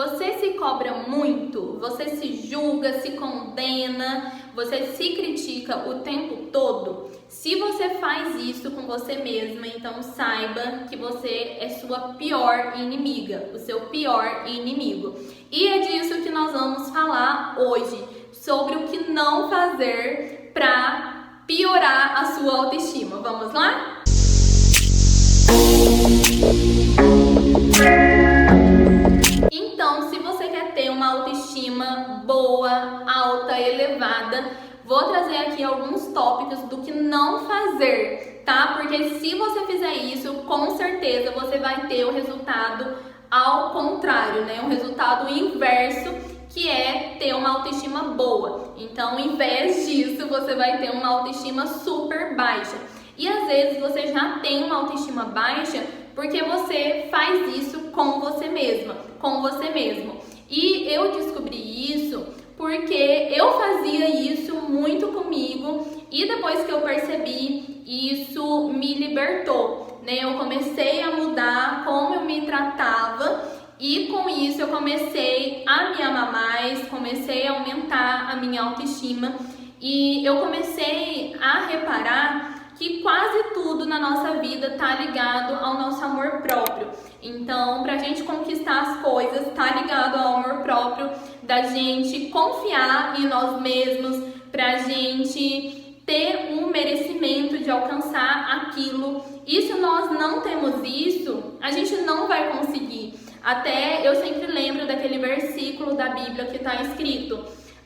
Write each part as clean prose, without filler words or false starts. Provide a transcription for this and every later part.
Você se cobra muito? Você se julga, se condena, você se critica o tempo todo? Se você faz isso com você mesma, então saiba que você é sua pior inimiga, o seu pior inimigo. E é disso que nós vamos falar hoje, sobre o que não fazer para piorar a sua autoestima. Vamos lá? Então, se você quer ter uma autoestima boa, alta, elevada, vou trazer aqui alguns tópicos do que não fazer, tá? Porque se você fizer isso, com certeza você vai ter o resultado ao contrário, né? Um resultado inverso, que é ter uma autoestima boa. Então, em vez disso, você vai ter uma autoestima super baixa. E às vezes você já tem uma autoestima baixa porque você faz isso com você mesma, com você mesmo. E eu descobri isso porque eu fazia isso muito comigo e depois que eu percebi, isso me libertou, né? Eu comecei a mudar como eu me tratava e com isso eu comecei a me amar mais, comecei a aumentar a minha autoestima e eu comecei a reparar que quase tudo na nossa vida está ligado ao nosso amor próprio. Então, para a gente conquistar as coisas, está ligado ao amor próprio, da gente confiar em nós mesmos, para a gente ter um merecimento de alcançar aquilo. E se nós não temos isso, a gente não vai conseguir. Até eu sempre lembro daquele versículo da Bíblia que está escrito: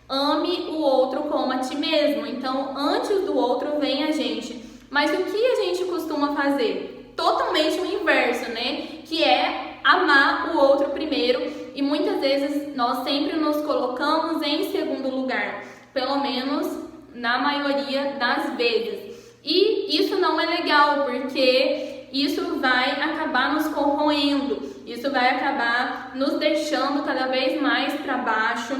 ame o outro como a ti mesmo. Então, antes do outro vem a gente. Mas o que a gente costuma fazer? Totalmente o inverso, né? Que é amar o outro primeiro e muitas vezes nós sempre nos colocamos em segundo lugar, pelo menos na maioria das vezes. E isso não é legal, porque isso vai acabar nos corroendo, isso vai acabar nos deixando cada vez mais para baixo,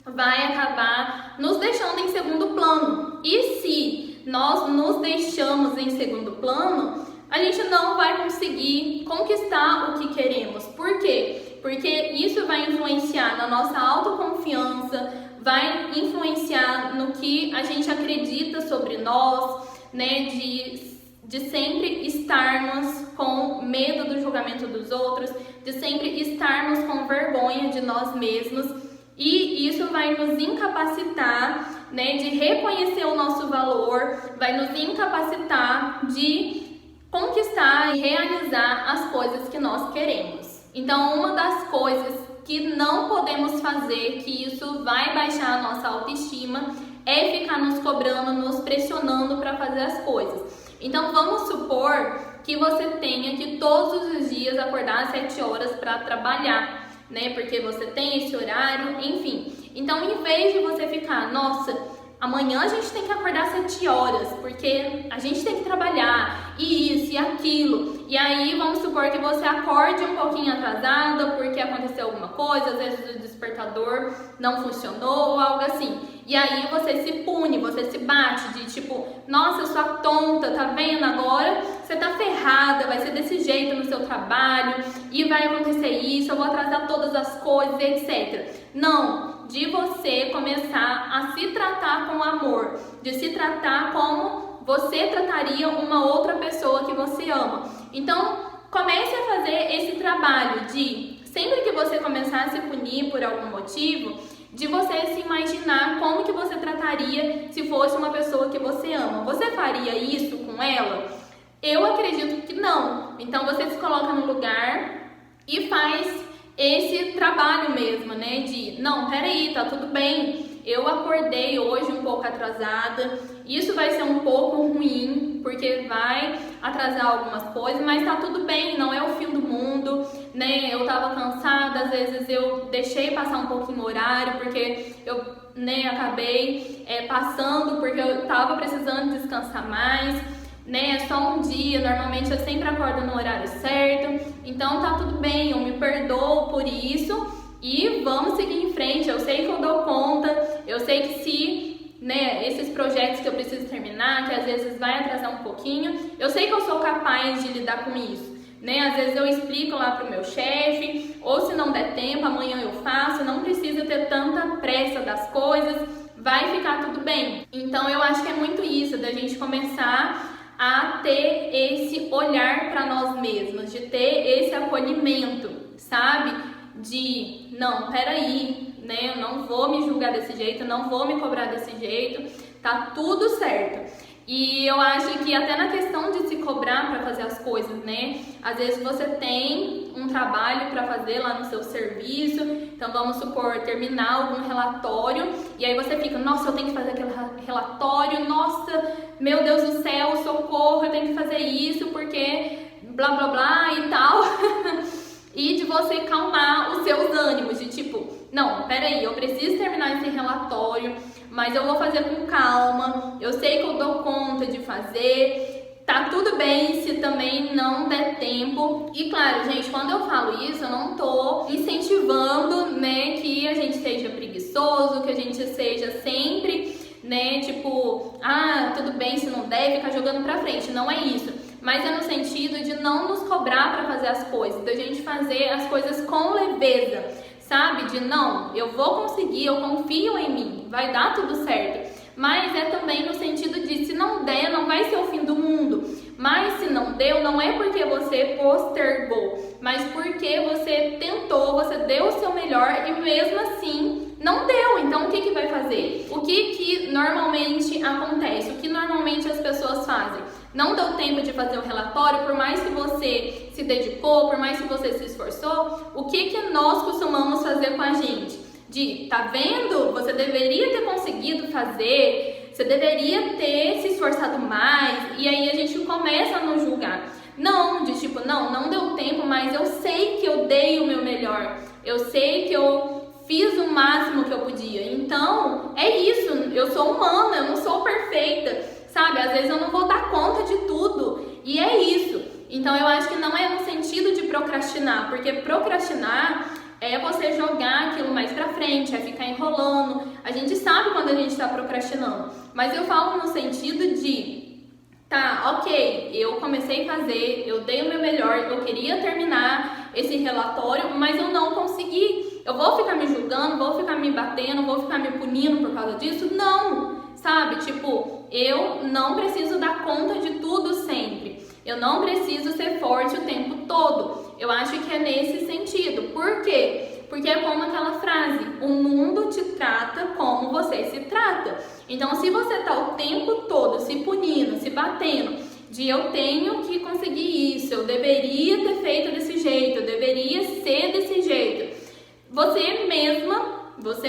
vai acabar nos deixando em segundo plano. E se nós nos deixamos em segundo plano, a gente não vai conseguir conquistar o que queremos. Por quê? Porque isso vai influenciar na nossa autoconfiança, vai influenciar no que a gente acredita sobre nós, né? De sempre estarmos com medo do julgamento dos outros, de sempre estarmos com vergonha de nós mesmos. E isso vai nos incapacitar, né, de reconhecer o nosso valor, vai nos incapacitar de conquistar e realizar as coisas que nós queremos. Então, uma das coisas que não podemos fazer, que isso vai baixar a nossa autoestima, é ficar nos cobrando, nos pressionando para fazer as coisas. Então, vamos supor que você tenha que todos os dias acordar às 7 horas para trabalhar, né? Porque você tem esse horário, enfim. Então, em vez de você ficar, nossa, amanhã a gente tem que acordar às 7 horas, porque a gente tem que trabalhar, e isso, e aquilo. E aí, vamos supor que você acorde um pouquinho atrasada, porque aconteceu alguma coisa, às vezes o despertador não funcionou, ou algo assim. E aí, você se pune, você se bate, de tipo, nossa, eu sou a tonta, tá vendo agora? Você tá ferrada, vai ser desse jeito no seu trabalho, e vai acontecer isso, eu vou atrasar todas as coisas, etc. Não, de você começar a se tratar com amor, de se tratar como você trataria uma outra pessoa que você ama. Então, comece a fazer esse trabalho de, sempre que você começar a se punir por algum motivo, de você se imaginar como que você trataria se fosse uma pessoa que você ama. Você faria isso com ela? Eu acredito que não. Então, você se coloca no lugar e faz esse trabalho mesmo, né? De, não, peraí, tá tudo bem, eu acordei hoje um pouco atrasada, isso vai ser um pouco ruim, porque vai atrasar algumas coisas, mas tá tudo bem, não é o fim do mundo, né? Eu tava cansada, às vezes eu deixei passar um pouquinho o horário, porque eu, né, acabei passando, porque eu tava precisando descansar mais, né? É só um dia, normalmente eu sempre acordo no horário certo, então tá tudo bem, eu me perdoo por isso e vamos seguir em frente. Eu sei que eu dou conta, eu sei que se, né, esses projetos que eu preciso terminar, que às vezes vai atrasar um pouquinho, eu sei que eu sou capaz de lidar com isso, né? Às vezes eu explico lá pro meu chefe, ou se não der tempo, amanhã eu pressa das coisas, vai ficar tudo bem. Então eu acho que é muito isso, da gente começar a ter esse olhar para nós mesmos, de ter esse acolhimento, sabe? De, não, peraí, né? Eu não vou me julgar desse jeito, não vou me cobrar desse jeito, tá tudo certo. E eu acho que até na questão de se cobrar para fazer as coisas, né? Às vezes você tem um trabalho para fazer lá no seu serviço, então vamos supor, terminar algum relatório, e aí você fica, nossa, eu tenho que fazer aquele relatório, nossa, meu Deus do céu, socorro, eu tenho que fazer isso porque blá blá blá e tal. E de você calmar os seus ânimos, de tipo, não, peraí, eu preciso terminar esse relatório, mas eu vou fazer com calma, eu sei que eu dou conta de fazer, tá tudo bem se também não der tempo. E claro, gente, quando eu falo isso, eu não tô incentivando, né, que a gente seja preguiçoso, que a gente seja sempre, né, tipo, ah, tudo bem se não der, ficar jogando pra frente, não é isso. Mas é no sentido de não nos cobrar para fazer as coisas, da gente fazer as coisas com leveza, sabe? De não, eu vou conseguir, eu confio em mim, vai dar tudo certo. Mas é também no sentido de, se não der, não vai ser o fim do mundo. Mas se não deu, não é porque você postergou, mas porque você tentou, você deu o seu melhor e mesmo assim não deu. Então o que vai fazer? O que normalmente acontece? O que normalmente as pessoas fazem? Não deu tempo de fazer o relatório, por mais que você se dedicou, por mais que você se esforçou, o que nós costumamos fazer com a gente? De, tá vendo? Você deveria ter conseguido fazer, você deveria ter se esforçado mais, e aí a gente começa a nos julgar. Não, de tipo, não deu tempo, mas eu sei que eu dei o meu melhor, eu sei que eu fiz o máximo que eu podia. Então, é isso, eu sou humana, eu não sou perfeita. Sabe, às vezes eu não vou dar conta de tudo, e é isso. Então eu acho que não é no sentido de procrastinar, porque procrastinar é você jogar aquilo mais pra frente, é ficar enrolando. A gente sabe quando a gente tá procrastinando, mas eu falo no sentido de, tá, ok, eu comecei a fazer, eu dei o meu melhor, eu queria terminar esse relatório, mas eu não consegui. Eu vou ficar me julgando, vou ficar me batendo, vou ficar me punindo por causa disso? Não! Sabe, tipo, eu não preciso dar conta de tudo sempre. Eu não preciso ser forte o tempo todo. Eu acho que é nesse sentido. Por quê? Porque é como aquela frase, o mundo te trata como você se trata. Então, se você tá o tempo todo se punindo, se batendo, de eu tenho que conseguir isso, eu deveria ter feito desse jeito, eu deveria ser desse jeito, você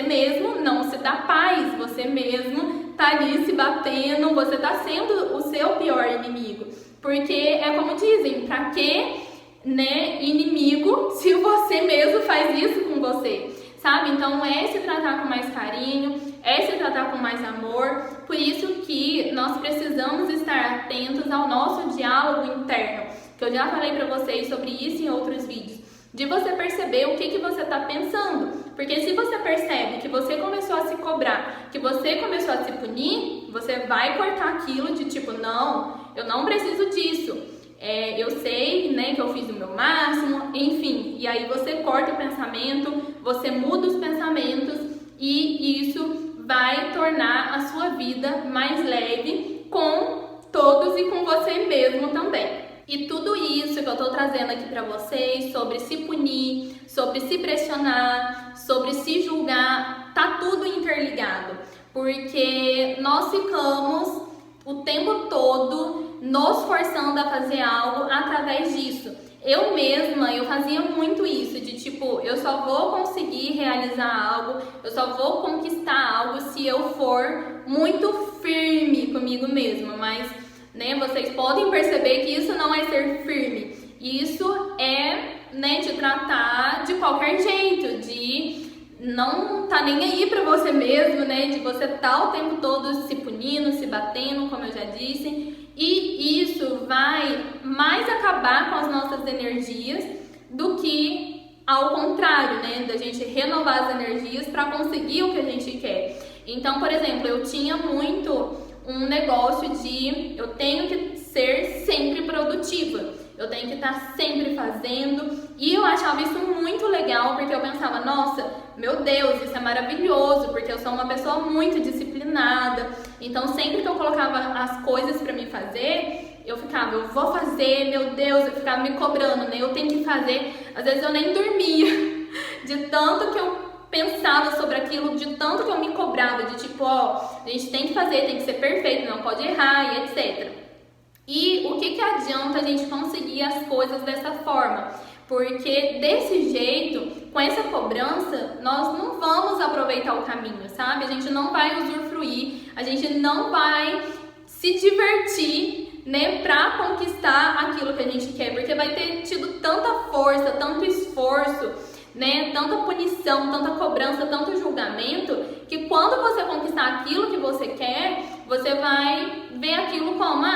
mesmo não se dá paz, você mesmo tá ali se batendo, você tá sendo o seu pior inimigo. Porque é como dizem, pra que, né, inimigo se você mesmo faz isso com você, sabe? Então é se tratar com mais carinho, é se tratar com mais amor. Por isso que nós precisamos estar atentos ao nosso diálogo interno, que eu já falei pra vocês sobre isso em outros vídeos. De você perceber o que você está pensando. Porque se você percebe que você começou a se cobrar, que você começou a se punir, você vai cortar aquilo de tipo, não, eu não preciso disso. Eu sei, né, que eu fiz o meu máximo, enfim. E aí você corta o pensamento, você muda os pensamentos e isso vai tornar a sua vida mais leve com todos e com você mesmo também. E tudo isso que eu tô trazendo aqui pra vocês, sobre se punir, sobre se pressionar, sobre se julgar, tá tudo interligado. Porque nós ficamos o tempo todo nos forçando a fazer algo através disso. Eu mesma, eu fazia muito isso, de tipo, eu só vou conseguir realizar algo, eu só vou conquistar algo se eu for muito firme comigo mesma, mas, né, vocês podem perceber que isso não é ser firme, isso é, né, te tratar de qualquer jeito, de não tá nem aí pra você mesmo, né, de você tá o tempo todo se punindo, se batendo, como eu já disse. E isso vai mais acabar com as nossas energias do que ao contrário, né? Da gente renovar as energias para conseguir o que a gente quer. Então, por exemplo, eu tinha muito um negócio de eu tenho que ser sempre produtiva. eu tenho que estar sempre fazendo. E eu achava isso muito legal, porque eu pensava, nossa, meu Deus, isso é maravilhoso, porque eu sou uma pessoa muito disciplinada. Então sempre que eu colocava as coisas pra mim fazer, eu ficava, eu vou fazer, meu Deus, eu ficava me cobrando, né? Eu tenho que fazer. Às vezes eu nem dormia, de tanto que eu pensava sobre aquilo, de tanto que eu me cobrava, de tipo, ó, a gente tem que fazer, tem que ser perfeito, não pode errar e etc. E o que adianta a gente conseguir as coisas dessa forma? Porque desse jeito, com essa cobrança, nós não vamos aproveitar o caminho, sabe? A gente não vai usufruir, a gente não vai se divertir, né, pra conquistar aquilo que a gente quer, porque vai ter tido tanta força, tanto esforço, né, tanta punição, tanta cobrança, tanto julgamento, que quando você conquistar aquilo que você quer, você vai ver aquilo como,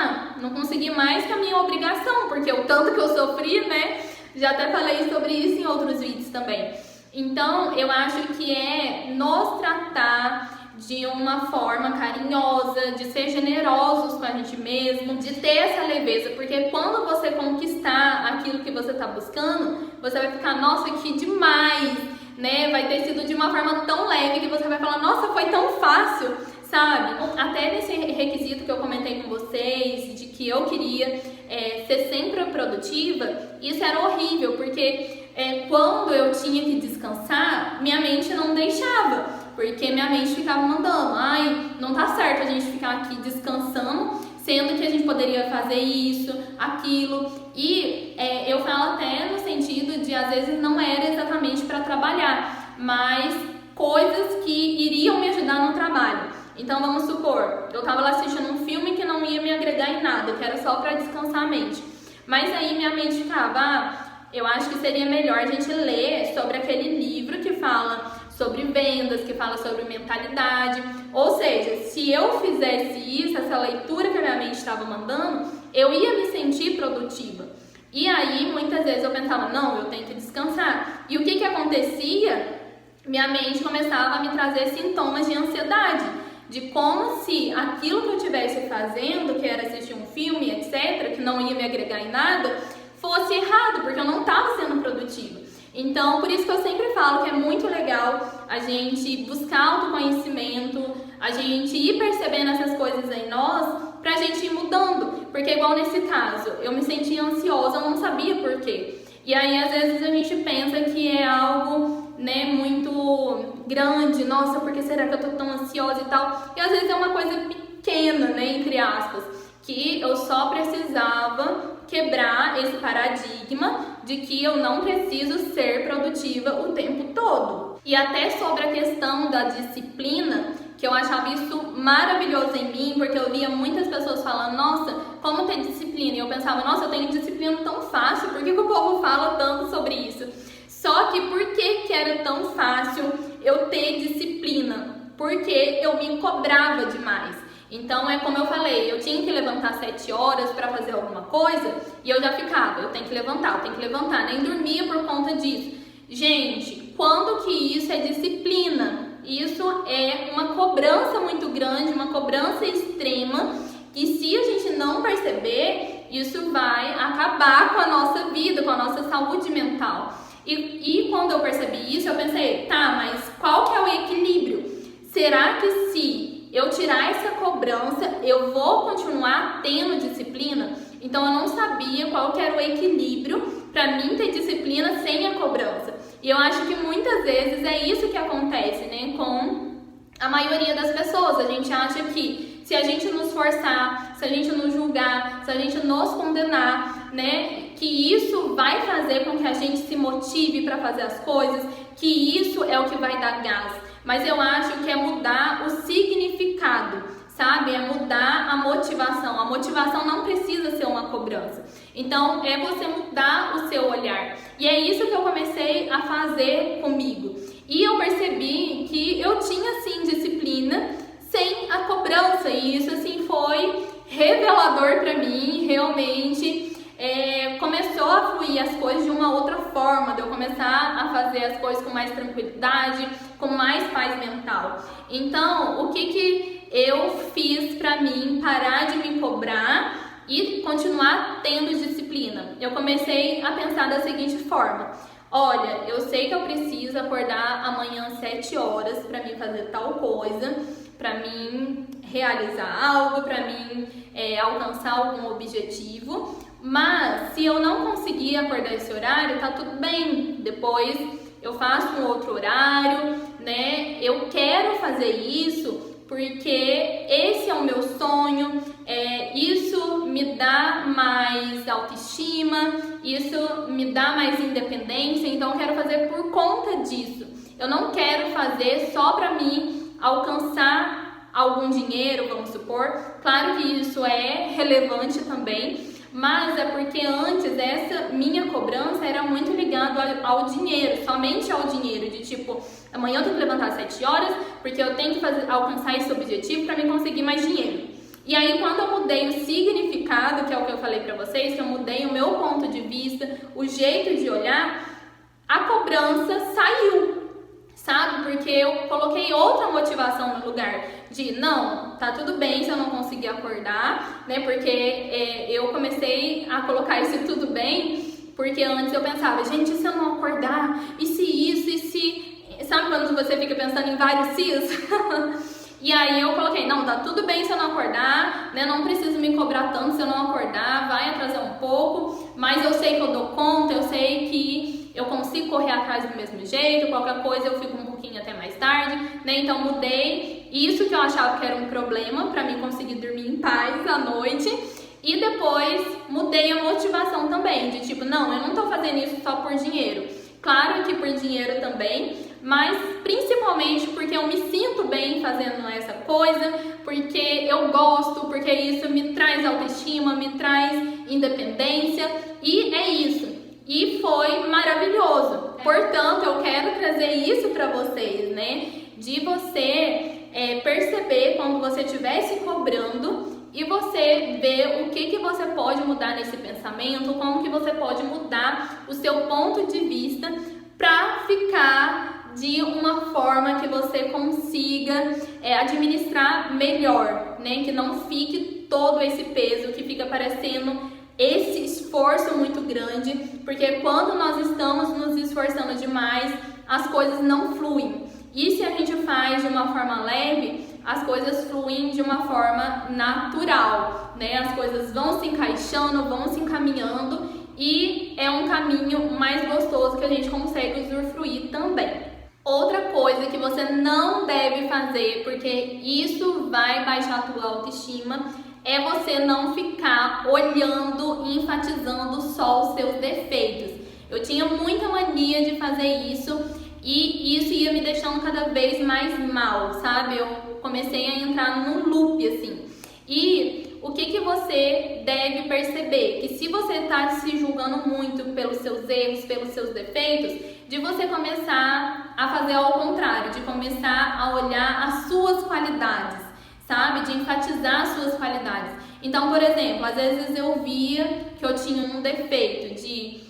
não consegui mais que a minha obrigação, porque o tanto que eu sofri, né, já até falei sobre isso em outros vídeos também. Então, eu acho que é nos tratar de uma forma carinhosa, de ser generosos com a gente mesmo, de ter essa leveza, porque quando você conquistar aquilo que você está buscando, você vai ficar, nossa, que demais, né? Vai ter sido de uma forma tão leve que você vai falar, nossa, foi tão fácil, sabe? Até nesse requisito que eu comentei com vocês, de que eu queria ser sempre produtiva, isso era horrível, porque quando eu tinha que descansar, minha mente não deixava. Porque minha mente ficava mandando, não tá certo a gente ficar aqui descansando, sendo que a gente poderia fazer isso, aquilo. E eu falo até no sentido de, às vezes, não era exatamente para trabalhar, mas coisas que iriam me ajudar no trabalho. Então, vamos supor, eu tava lá assistindo um filme que não ia me agregar em nada, que era só para descansar a mente. Mas aí minha mente ficava, eu acho que seria melhor a gente ler sobre aquele livro que fala sobre vendas, que fala sobre mentalidade. Ou seja, se eu fizesse isso, essa leitura que a minha mente estava mandando, eu ia me sentir produtiva. E aí, muitas vezes eu pensava, não, eu tenho que descansar. E o que acontecia? Minha mente começava a me trazer sintomas de ansiedade, de como se aquilo que eu estivesse fazendo, que era assistir um filme, etc., que não ia me agregar em nada, fosse errado, porque eu não estava sendo produtiva. Então, por isso que eu sempre falo que é muito legal a gente buscar autoconhecimento, a gente ir percebendo essas coisas em nós, pra gente ir mudando. Porque igual nesse caso, eu me sentia ansiosa, eu não sabia por quê. E aí, às vezes, a gente pensa que é algo, né, muito grande. Nossa, por que será que eu tô tão ansiosa e tal? E às vezes é uma coisa pequena, né, entre aspas, que eu só precisava quebrar esse paradigma de que eu não preciso ser produtiva o tempo todo. E até sobre a questão da disciplina, que eu achava isso maravilhoso em mim, porque eu via muitas pessoas falando, nossa, como ter disciplina? E eu pensava, nossa, eu tenho disciplina tão fácil, por que o povo fala tanto sobre isso? Só que por que era tão fácil eu ter disciplina? Porque eu me cobrava demais. Então, é como eu falei, eu tinha que levantar 7 horas para fazer alguma coisa e eu já ficava, eu tenho que levantar, nem dormia por conta disso. Gente, quando que isso é disciplina? Isso é uma cobrança muito grande, uma cobrança extrema, e se a gente não perceber, isso vai acabar com a nossa vida, com a nossa saúde mental. E quando eu percebi isso, eu pensei, tá, mas qual que é o equilíbrio? Será que se eu tirar essa cobrança, eu vou continuar tendo disciplina? Então eu não sabia qual que era o equilíbrio para mim ter disciplina sem a cobrança. E eu acho que muitas vezes é isso que acontece, né, com a maioria das pessoas. A gente acha que se a gente nos forçar, se a gente nos julgar, se a gente nos condenar, né, que isso vai fazer com que a gente se motive para fazer as coisas, que isso é o que vai dar gás. Mas eu acho que é mudar o significado, sabe? É mudar a motivação. A motivação não precisa ser uma cobrança. Então, é você mudar o seu olhar. E é isso que eu comecei a fazer comigo. E eu percebi que eu tinha, sim, disciplina sem a cobrança. E isso, assim, foi revelador para mim, realmente. Começou a fluir as coisas de uma outra forma, de eu começar a fazer as coisas com mais tranquilidade, com mais paz mental. Então, o que eu fiz pra mim parar de me cobrar e continuar tendo disciplina? Eu comecei a pensar da seguinte forma: olha, eu sei que eu preciso acordar amanhã às 7 horas para mim fazer tal coisa, para mim realizar algo, para mim alcançar algum objetivo, mas se eu não conseguir acordar esse horário, tá tudo bem, depois eu faço um outro horário, né? Eu quero fazer isso porque esse é o meu sonho, isso me dá mais autoestima, isso me dá mais independência, então eu quero fazer por conta disso. Eu não quero fazer só para mim alcançar algum dinheiro, vamos supor. Claro que isso é relevante também, mas é porque antes essa minha cobrança era muito ligada ao dinheiro, somente ao dinheiro, de tipo, amanhã eu tenho que levantar às 7 horas porque eu tenho que alcançar esse objetivo para mim conseguir mais dinheiro. E aí quando eu mudei o significado, que é o que eu falei para vocês, que eu mudei o meu ponto de vista, o jeito de olhar, a cobrança saiu. Sabe? Porque eu coloquei outra motivação no lugar de não, tá tudo bem se eu não conseguir acordar, né? Porque eu comecei a colocar isso tudo bem, porque antes eu pensava, gente, e se eu não acordar? E se isso? E se... Sabe quando você fica pensando em vários sis? E aí eu coloquei, não, tá tudo bem se eu não acordar, né? Não preciso me cobrar tanto se eu não acordar, vai atrasar um pouco, mas eu sei que eu dou conta, eu sei que eu consigo correr atrás do mesmo jeito, qualquer coisa eu fico um pouquinho até mais tarde, né? Então mudei isso que eu achava que era um problema para mim conseguir dormir em paz à noite. E depois mudei a motivação também, de tipo, não, eu não tô fazendo isso só por dinheiro. Claro que por dinheiro também, mas principalmente porque eu me sinto bem fazendo essa coisa, porque eu gosto, porque isso me traz autoestima, me traz independência, e é isso. E foi maravilhoso. Portanto, eu quero trazer isso para vocês, né? De você perceber quando você estiver se cobrando e você ver o que você pode mudar nesse pensamento, como que você pode mudar o seu ponto de vista para ficar de uma forma que você consiga administrar melhor, né? Que não fique todo esse peso, que fica parecendo esse esforço muito grande, porque quando nós estamos nos esforçando demais, as coisas não fluem. E se a gente faz de uma forma leve, as coisas fluem de uma forma natural, né? As coisas vão se encaixando, vão se encaminhando e é um caminho mais gostoso que a gente consegue usufruir também. Outra coisa que você não deve fazer, porque isso vai baixar a tua autoestima, é você não ficar olhando e enfatizando só os seus defeitos. Eu tinha muita mania de fazer isso e isso ia me deixando cada vez mais mal, sabe? Eu comecei a entrar num loop, assim. E o que você deve perceber? Que se você está se julgando muito pelos seus erros, pelos seus defeitos, de você começar a fazer ao contrário, de começar a olhar as suas qualidades, sabe? De enfatizar as suas qualidades. Então, por exemplo, às vezes eu via que eu tinha um defeito de,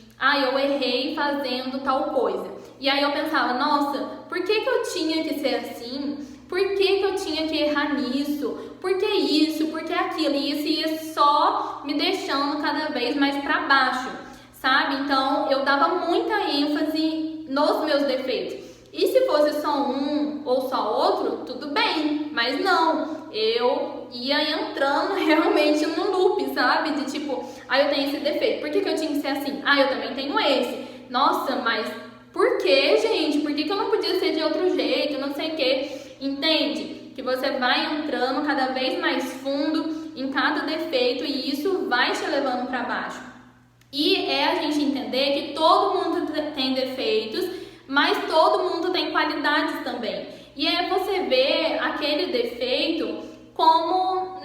eu errei fazendo tal coisa. E aí eu pensava, nossa, por que eu tinha que ser assim? Por que eu tinha que errar nisso? Por que isso? Por que aquilo? E isso ia só me deixando cada vez mais para baixo, sabe? Então, eu dava muita ênfase nos meus defeitos. E se fosse só um ou só outro, tudo bem, mas não, eu ia entrando realmente no loop, sabe? De tipo, eu tenho esse defeito, por que eu tinha que ser assim? Eu também tenho esse. Nossa, mas por que, gente? Por que eu não podia ser de outro jeito? Não sei o que. Entende? Que você vai entrando cada vez mais fundo em cada defeito e isso vai te levando para baixo. E é a gente entender que todo mundo tem defeitos, mas todo mundo tem qualidades também. E é você ver aquele defeito como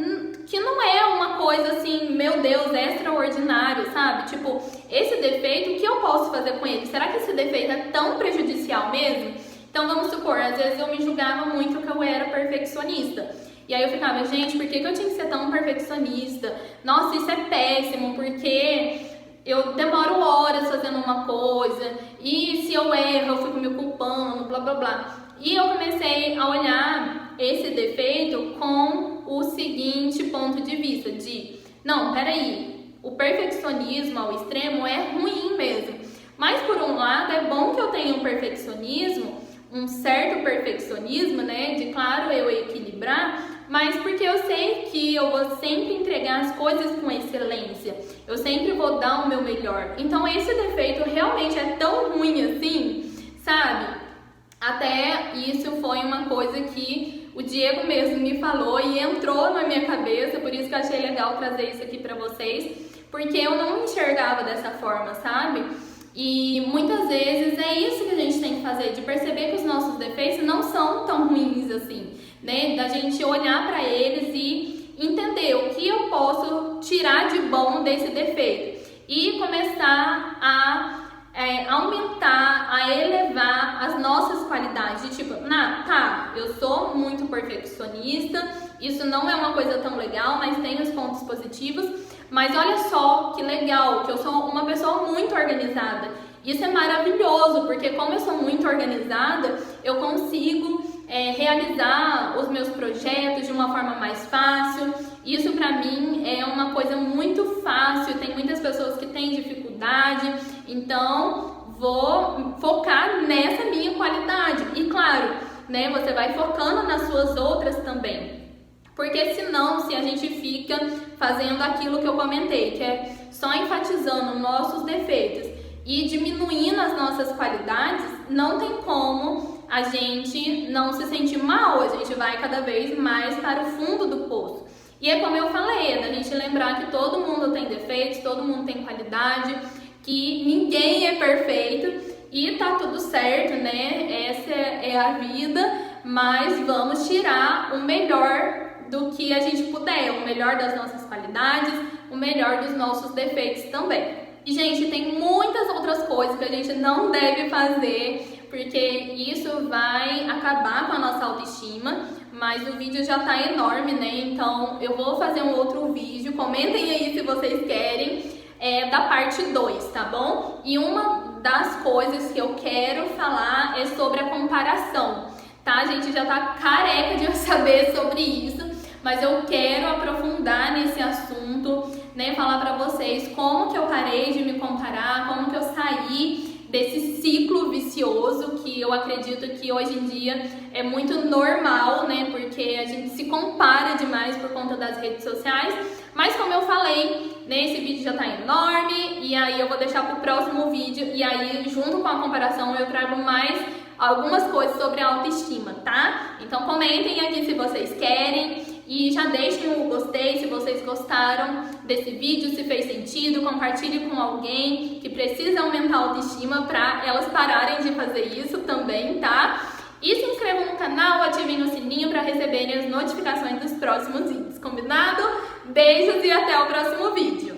que não é uma coisa assim, meu Deus, extraordinário, sabe? Tipo, esse defeito, o que eu posso fazer com ele? Será que esse defeito é tão prejudicial mesmo? Então vamos supor, às vezes eu me julgava muito que eu era perfeccionista. E aí eu ficava, gente, por que eu tinha que ser tão perfeccionista? Nossa, isso é péssimo, porque eu demoro horas fazendo uma coisa, e se eu erro, eu fico me culpando, blá blá blá. E eu comecei a olhar esse defeito com o seguinte ponto de vista, de não, peraí, o perfeccionismo ao extremo é ruim mesmo. Mas por um lado é bom que eu tenha um perfeccionismo, um certo perfeccionismo, né, de claro eu equilibrar, mas porque eu sei que eu vou sempre entregar as coisas com excelência, eu sempre vou dar o meu melhor. Então esse defeito realmente é tão ruim assim, sabe? Até isso foi uma coisa que o Diego mesmo me falou e entrou na minha cabeça, por isso que eu achei legal trazer isso aqui pra vocês, porque eu não enxergava dessa forma, sabe? E muitas vezes é isso que a gente tem que fazer, de perceber que os nossos defeitos não são tão ruins assim, né? Da gente olhar pra eles e entender o que eu posso tirar de bom desse defeito e começar a aumentar, a elevar as nossas qualidades, tipo, tá, eu sou muito perfeccionista, isso não é uma coisa tão legal, mas tem os pontos positivos, mas olha só que legal, que eu sou uma pessoa muito organizada, isso é maravilhoso, porque como eu sou muito organizada, eu consigo realizar os meus projetos de uma forma mais fácil, isso pra mim é uma coisa muito fácil, tem muitas pessoas que têm dificuldade, então vou focar nessa minha qualidade. E claro, né, você vai focando nas suas outras também. Porque senão, se a gente fica fazendo aquilo que eu comentei, que é só enfatizando nossos defeitos e diminuindo as nossas qualidades, não tem como a gente não se sentir mal, a gente vai cada vez mais para o fundo do poço. E é como eu falei, é da gente lembrar que todo mundo tem defeitos, todo mundo tem qualidade, que ninguém é perfeito e tá tudo certo, né? Essa é a vida, mas vamos tirar o melhor do que a gente puder, o melhor das nossas qualidades, o melhor dos nossos defeitos também. E, gente, tem muitas outras coisas que a gente não deve fazer, porque isso vai acabar com a nossa autoestima, mas o vídeo já tá enorme, né? Então eu vou fazer um outro vídeo, comentem aí se vocês querem, da parte 2, tá bom? E uma das coisas que eu quero falar é sobre a comparação, tá? A gente já tá careca de saber sobre isso, mas eu quero aprofundar nesse assunto, né? Falar pra vocês como que eu parei de me comparar, como que eu saí desse ciclo vicioso que eu acredito que hoje em dia é muito normal, né? Porque a gente se compara demais por conta das redes sociais. Mas como eu falei, né, esse vídeo já tá enorme e aí eu vou deixar pro próximo vídeo e aí junto com a comparação eu trago mais algumas coisas sobre a autoestima, tá? Então comentem aqui se vocês querem e já deixem o gostei se vocês gostaram desse vídeo, se fez sentido, compartilhe com alguém que precisa aumentar a autoestima para elas pararem de fazer isso também, tá? E se inscrevam no canal, ativem o sininho para receberem as notificações dos próximos vídeos, combinado? Beijos e até o próximo vídeo!